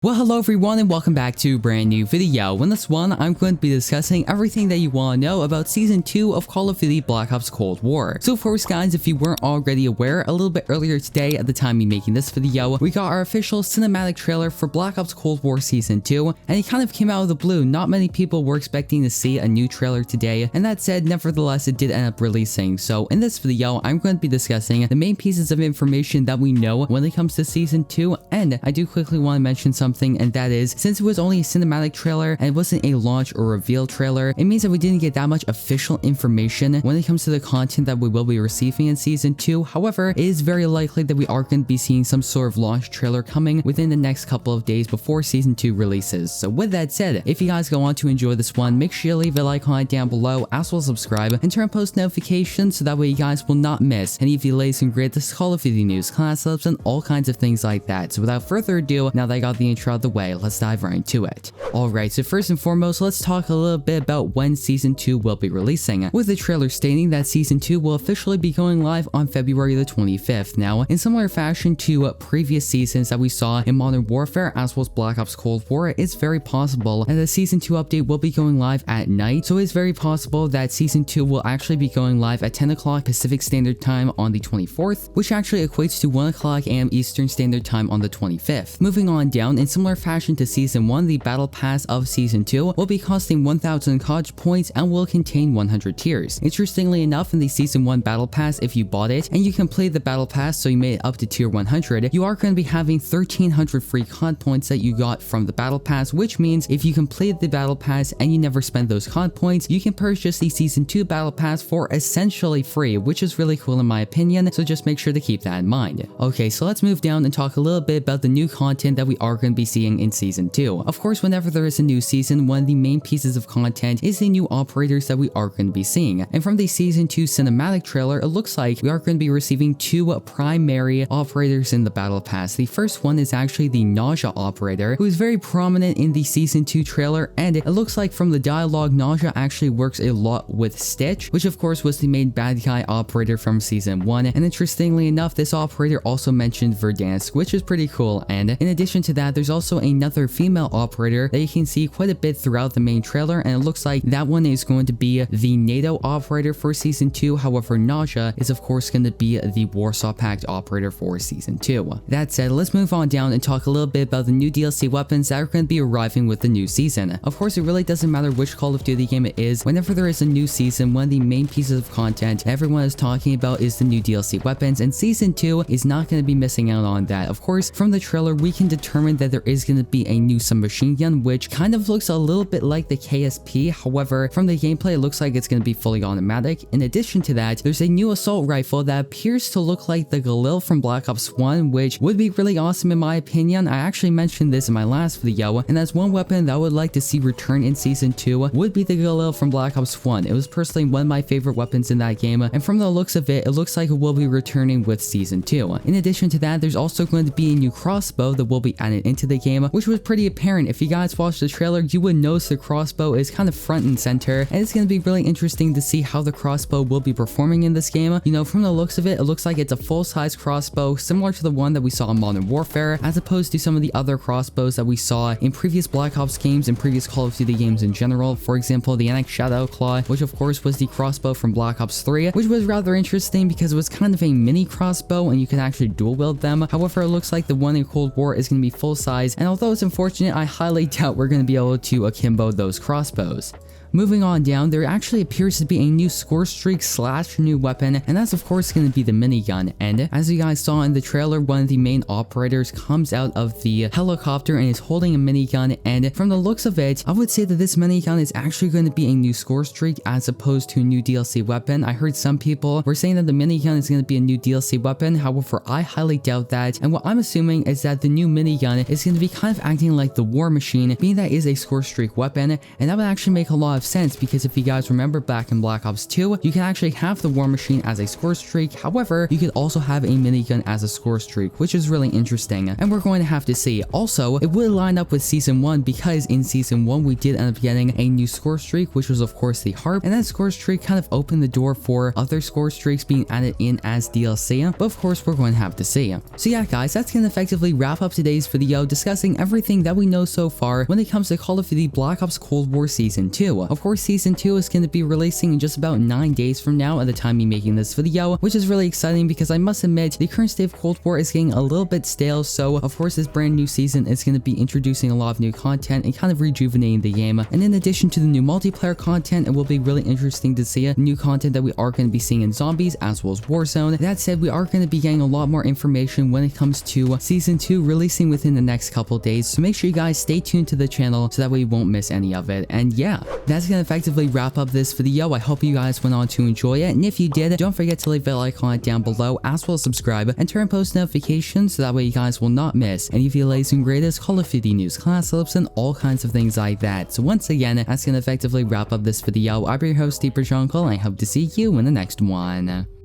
Well, hello everyone and welcome back to a brand new video. In this one, I'm going to be discussing everything that you want to know about Season 2 of Call of Duty Black Ops Cold War. So first guys, if you weren't already aware, a little bit earlier today at the time of me making this video, we got our official cinematic trailer for Black Ops Cold War Season 2, and it kind of came out of the blue. Not many people were expecting to see a new trailer today, and that said, nevertheless, it did end up releasing. So in this video, I'm going to be discussing the main pieces of information that we know when it comes to Season 2, and I do quickly want to mention something, and that is, since it was only a cinematic trailer and it wasn't a launch or reveal trailer, it means that we didn't get that much official information when it comes to the content that we will be receiving in Season 2. However, it is very likely that we are going to be seeing some sort of launch trailer coming within the next couple of days before Season 2 releases. So with that said, if you guys go on to enjoy this one, make sure you leave a like on it down below, as well as subscribe and turn on post notifications so that way you guys will not miss any of the latest and greatest Call of Duty news, class ups, and all kinds of things like that. So without further ado, now that I got the intro out of the way, let's dive right into it. Alright, so first and foremost, let's talk a little bit about when Season 2 will be releasing, with the trailer stating that Season 2 will officially be going live on February the 25th. Now, in similar fashion to previous seasons that we saw in Modern Warfare as well as Black Ops Cold War, it's very possible that the Season 2 update will be going live at night, so it's very possible that Season 2 will actually be going live at 10 o'clock Pacific Standard Time on the 24th, which actually equates to 1 o'clock AM Eastern Standard Time on the 25th. Moving on down, in similar fashion to Season 1, the Battle Pass of Season 2 will be costing 1,000 COD points and will contain 100 tiers. Interestingly enough, in the Season 1 Battle Pass, if you bought it and you completed the Battle Pass, so you made it up to Tier 100, you are going to be having 1,300 free COD points that you got from the Battle Pass, which means if you completed the Battle Pass and you never spent those COD points, you can purchase the Season 2 Battle Pass for essentially free, which is really cool in my opinion, so just make sure to keep that in mind. Okay, so let's move down and talk a little bit about the new content that we are going to be seeing in Season 2. Of course, whenever there is a new season, one of the main pieces of content is the new operators that we are going to be seeing. And from the Season 2 cinematic trailer, it looks like we are going to be receiving two primary operators in the Battle Pass. The first one is actually the Nausea operator, who is very prominent in the Season 2 trailer, and it looks like from the dialogue, Nausea actually works a lot with Stitch, which of course was the main bad guy operator from Season 1. And interestingly enough, this operator also mentioned Verdansk, which is pretty cool. And in addition to that, there's also another female operator that you can see quite a bit throughout the main trailer, and it looks like that one is going to be the NATO operator for Season 2. However, Nausea is of course going to be the Warsaw Pact operator for Season 2. That said, let's move on down and talk a little bit about the new DLC weapons that are going to be arriving with the new season. Of course, it really doesn't matter which Call of Duty game it is. Whenever there is a new season, one of the main pieces of content everyone is talking about is the new DLC weapons, and Season 2 is not going to be missing out on that. Of course, from the trailer, we can determine that there is going to be a new submachine gun, which kind of looks a little bit like the KSP. However, from the gameplay, it looks like it's going to be fully automatic. In addition to that, there's a new assault rifle that appears to look like the Galil from Black Ops 1, which would be really awesome in my opinion. I actually mentioned this in my last video, and that's one weapon that I would like to see return in Season 2 would be the Galil from Black Ops 1. It was personally one of my favorite weapons in that game, and from the looks of it, it looks like it will be returning with Season 2. In addition to that, there's also going to be a new crossbow that will be added into the game, which was pretty apparent. If you guys watched the trailer, you would notice the crossbow is kind of front and center, and it's going to be really interesting to see how the crossbow will be performing in this game. You know, from the looks of it, it looks like it's a full-size crossbow similar to the one that we saw in Modern Warfare, as opposed to some of the other crossbows that we saw in previous Black Ops games and previous Call of Duty games in general. For example, the NX Shadow Claw, which of course was the crossbow from Black Ops 3, which was rather interesting because it was kind of a mini crossbow and you can actually dual wield them. However, it looks like the one in Cold War is going to be full size, and although it's unfortunate, I highly doubt we're going to be able to akimbo those crossbows. Moving on down, there actually appears to be a new Scorestreak / new weapon, and that's of course going to be the minigun. And as you guys saw in the trailer, one of the main operators comes out of the helicopter and is holding a minigun, and from the looks of it, I would say that this minigun is actually going to be a new Scorestreak as opposed to a new DLC weapon. I heard some people were saying that the minigun is going to be a new DLC weapon, however, I highly doubt that, and what I'm assuming is that the new minigun is going to be kind of acting like the War Machine, being that is a Scorestreak weapon, and that would actually make a lot of sense because if you guys remember back in Black Ops 2, you can actually have the war machine as a score streak. However, you could also have a minigun as a score streak, which is really interesting, and we're going to have to see. Also, it would line up with season 1 because in season 1 we did end up getting a new score streak, which was of course the harp, and that score streak kind of opened the door for other score streaks being added in as DLC, but of course we're going to have to see. So yeah guys, that's going to effectively wrap up today's video discussing everything that we know so far when it comes to Call of Duty Black Ops Cold War Season 2. Of course, Season 2 is going to be releasing in just about 9 days from now at the time of me making this video, which is really exciting because I must admit the current state of Cold War is getting a little bit stale, so of course this brand new season is going to be introducing a lot of new content and kind of rejuvenating the game. And in addition to the new multiplayer content, it will be really interesting to see new content that we are going to be seeing in Zombies as well as Warzone. That said, we are going to be getting a lot more information when it comes to Season 2 releasing within the next couple days, so make sure you guys stay tuned to the channel so that way you won't miss any of it. And yeah, that's going to effectively wrap up this video. I hope you guys went on to enjoy it, and if you did, don't forget to leave a like on it down below, as well as subscribe and turn post notifications so that way you guys will not miss any of the latest and greatest Call of Duty news, class clips, and all kinds of things like that. So once again, that's going to effectively wrap up this video. I'm your host, Deeper Jungle, and I hope to see you in the next one.